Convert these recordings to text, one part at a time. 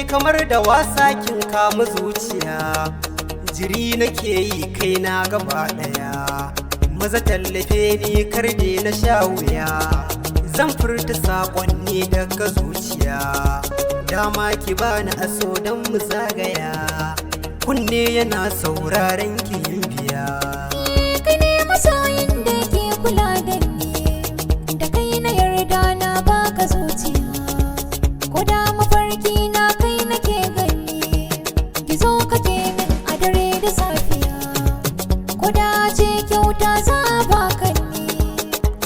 kamar da wasa kin kama zuciya, jiri nake yi kaina gaba daya. Maza tallafe ni karde na sha wuya, zan furta sakonni daga zuciya. Dama ki bani aso don mu zagaya, kunne yana sauraren ki yin biya. Kai ne masoyin da ke kula da ni, da kai na yarda na baka zuciya. Ko da mafarki na kai nake gani, gizo kake min a dare da safiya. Ko da ce kyauta za a baka ni,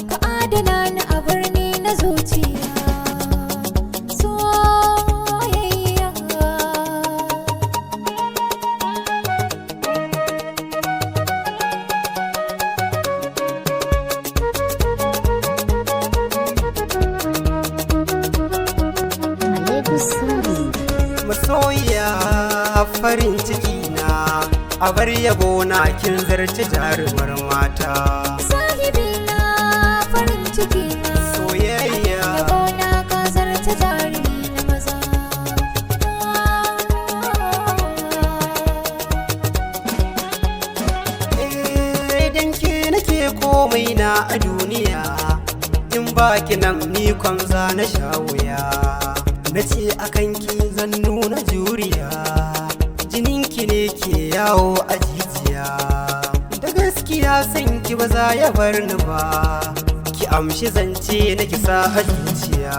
ka adana ni a birni na zuciya. Soyayya masoyiya farin ciki na, a bar yabo na kin zarce jarumar mata. sahibi na farin ciki na, Soyayya yabo na ka zarce jarumi na maza. dan ke nake komai na a duniya, in baki nan ni kwanza na sha wuya. Na ce akan ki zan nuna juriya, jininki ne ke yawo a jijiya. Da gaskiya san ki ba za ya bar ni ba, ki amshi zance na kisa a zuciya.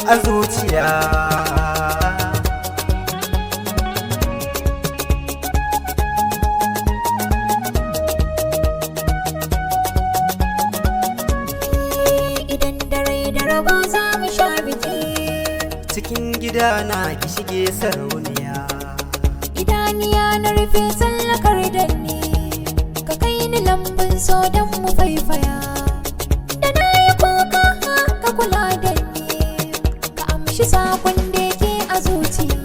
A zuciya Idan da rai da rabo za mu sha biki, cikin gida na ki shige sarauniya. idaniya na rufe tsallakar danne, ka kai ni lambun so don mu faifaya. Da na yi kuka ka kula da ni, ka amshi sakon da yake a zuciya.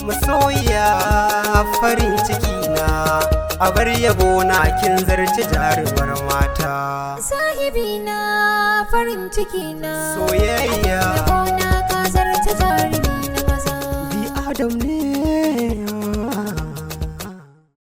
Masoyiya farin ciki na, a bar yabo na kin zarce jarumar mata. Sahibi na farin ciki na, Soyayya yabo na ka zarce jarumi na maza. bi adam ne